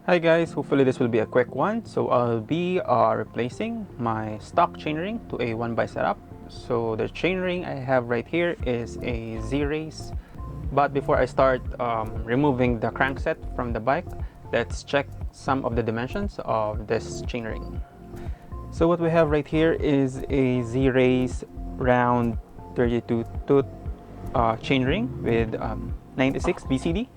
Hi guys, hopefully this will be a quick one. So I'll be replacing my stock chainring to a 1x setup. So the chainring I have right here is a ZRace. But before I start removing the crankset from the bike, let's check some of the dimensions of this chainring. So what we have right here is a ZRace round 32 tooth chainring with 96 BCD.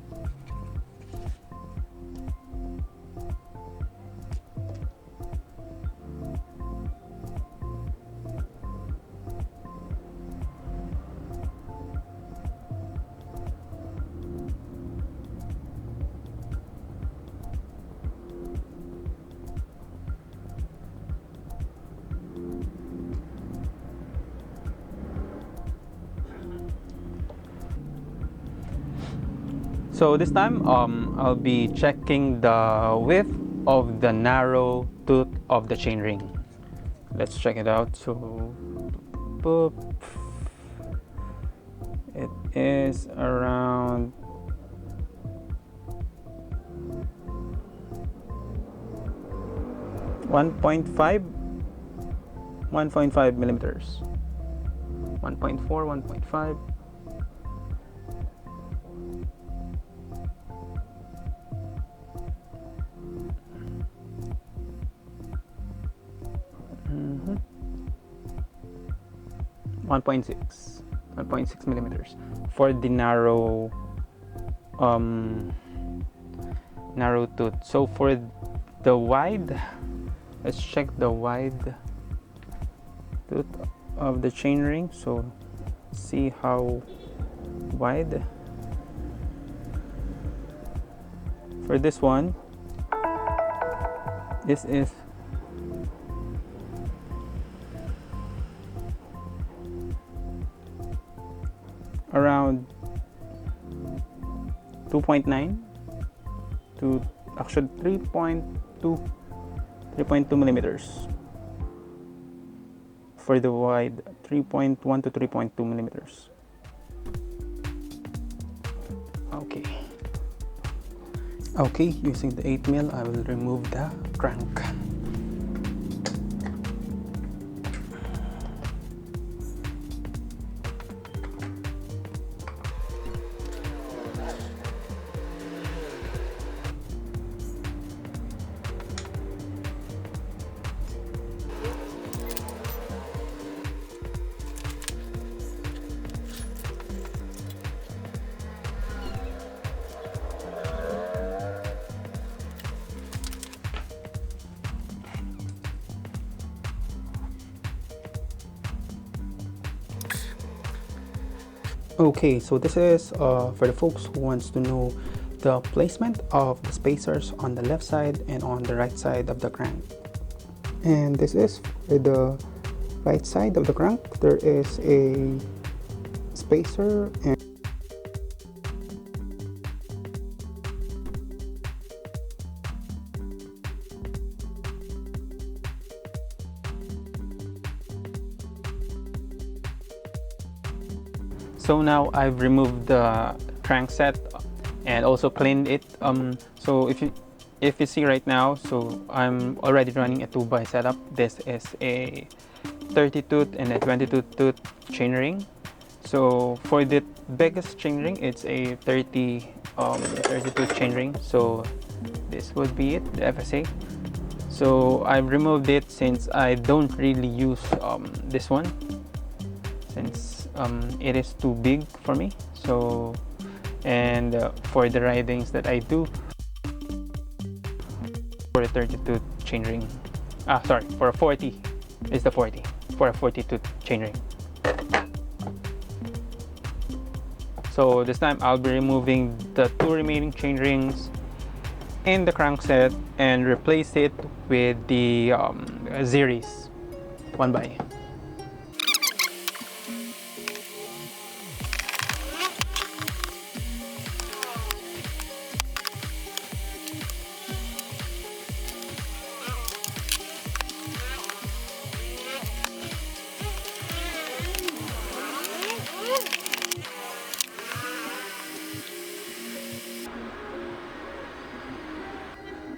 So this time I'll be checking the width of the narrow tooth of the chainring. Let's check it out. So boop, it is around 1.5 millimeters. 1.4, 1.5. Mm-hmm. 1.6 millimeters for the narrow tooth. So for the wide, let's check the wide tooth of the chainring. So see how wide. For this one, this is around 2.9 to actually 3.2 millimeters for the wide, 3.1 to 3.2 millimeters. Okay, using the 8 mil, I will remove the crank. Okay, so this is for the folks who wants to know the placement of the spacers on the left side and on the right side of the crank. And this is for the right side of the crank. There is a spacer and so now I've removed the crankset and also cleaned it. So if you see right now, so I'm already running a 2x setup. This is a 30 tooth and a 22 tooth chainring. So for the biggest chainring, it's a 30 tooth chainring. So this would be it, the FSA. So I've removed it since I don't really use this one, since it is too big for me. So and for the ridings that I do for a 32 chainring, sorry, for a 40 is the 40 for a 42 chainring. So this time I'll be removing the 2 remaining chainrings in the crankset and replace it with the ZRace 1x.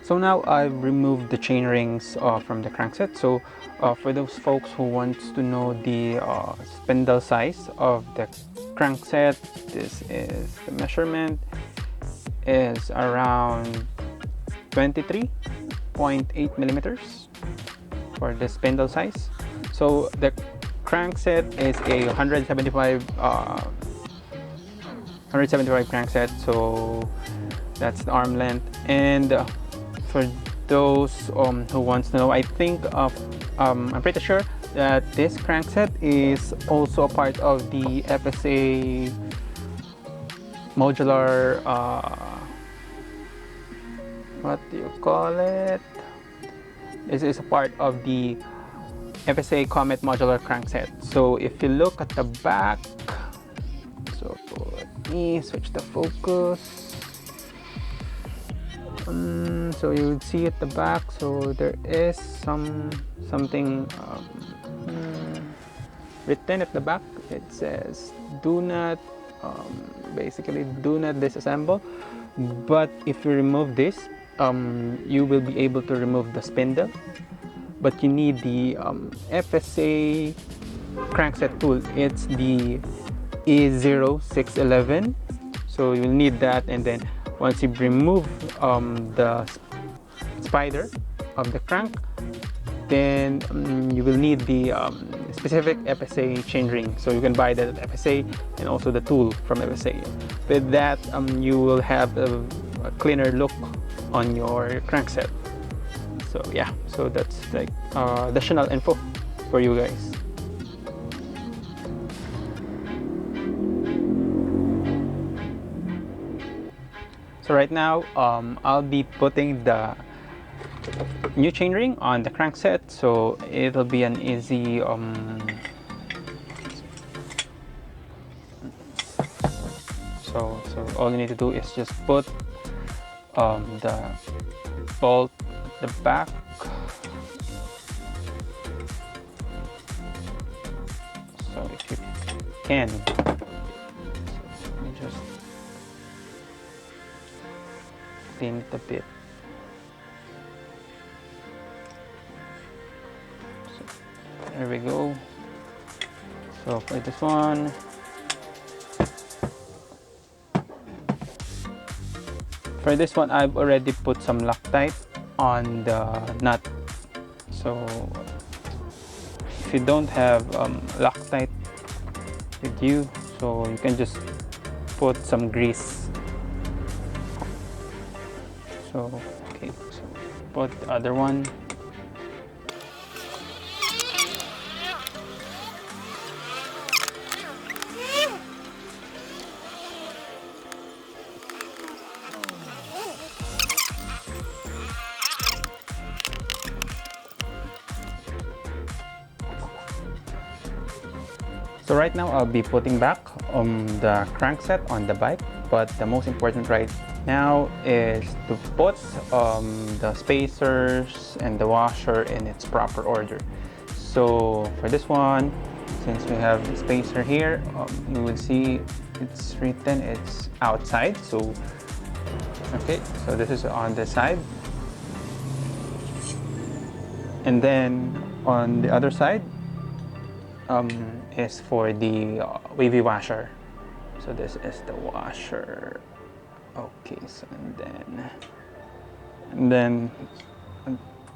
So now I've removed the chain rings from the crankset. So for those folks who wants to know the spindle size of the crankset, this is the measurement is around 23.8 millimeters for the spindle size. So the crankset is a 175 crankset, so that's the arm length. And for those who wants to know, I think I'm pretty sure that this crankset is also a part of the FSA modular what do you call it? This is a part of the FSA Comet modular crankset. So if you look at the back, so let me switch the focus. So you would see at the back, so there is something written at the back. It says do not basically do not disassemble, but if you remove this, you will be able to remove the spindle, but you need the FSA crankset tool. It's the E0611, so you'll need that. And then once you remove the spider of the crank, then you will need the specific FSA chain ring. So you can buy that at FSA and also the tool from FSA. With that, you will have a cleaner look on your crankset. So yeah, so that's like additional info for you guys. So right now, I'll be putting the new chainring on the crankset, so it'll be an easy so all you need to do is just put the bolt at the back, so if you can, so let me just clean it a bit. There we go. So for this one, I've already put some Loctite on the nut. So if you don't have Loctite with you, so you can just put some grease. So okay, so put the other one. So right now I'll be putting back the crankset on the bike, but the most important right now is to put the spacers and the washer in its proper order. So for this one, since we have the spacer here, you will see it's written it's outside. So okay, so this is on the side, and then on the other side is for the wavy washer. So this is the washer. Okay, so and then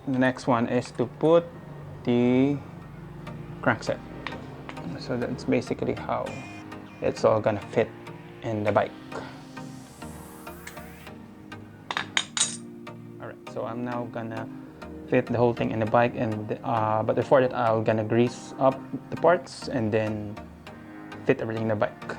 the next one is to put the crankset. So that's basically how it's all gonna fit in the bike. Alright, so I'm now gonna fit the whole thing in the bike, and but before that I'm gonna grease up the parts and then fit everything in the bike.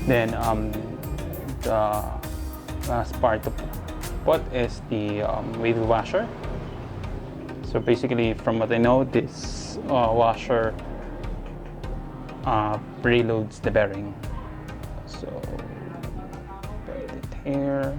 Then the last part bought is the wave washer. So basically, from what I know, this washer preloads the bearing. So put it here.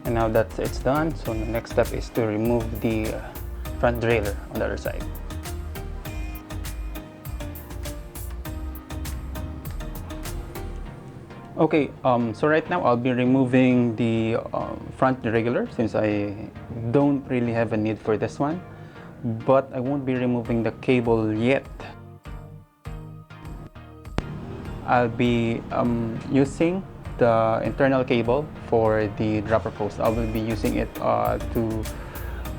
And now that it's done, so the next step is to remove the front derailleur on the other side. Okay, so right now I'll be removing the front derailleur since I don't really have a need for this one, but I won't be removing the cable yet. I'll be using the internal cable for the dropper post. I will be using it to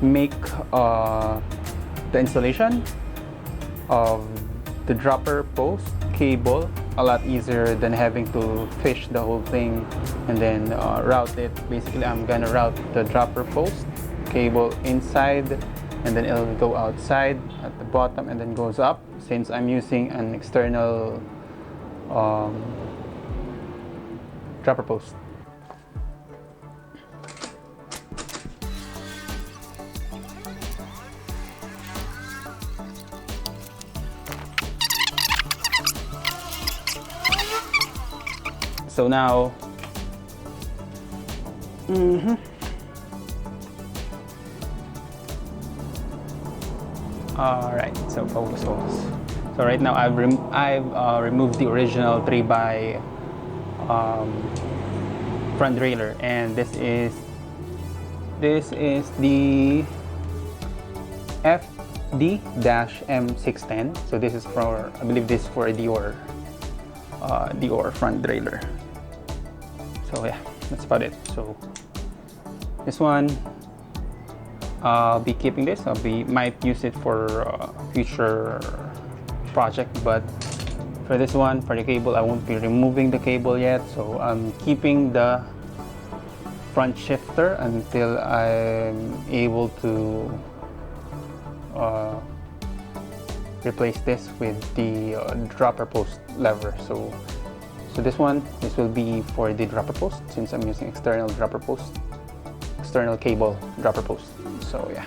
make the installation of the dropper post cable a lot easier than having to fish the whole thing and then route it. Basically, I'm gonna route the dropper post cable inside and then it'll go outside at the bottom and then goes up, since I'm using an external dropper post. So now, all right. So focus. So right now I've removed the original 3x front derailleur, and this is the FD-M610. So this is for, I believe this is for Dior front derailleur. So yeah, that's about it. So this one, I'll be keeping this. Might use it for future project, but for this one, for the cable, I won't be removing the cable yet. So I'm keeping the front shifter until I'm able to replace this with the dropper post lever. So this will be for the dropper post, since I'm using external cable dropper post. So yeah.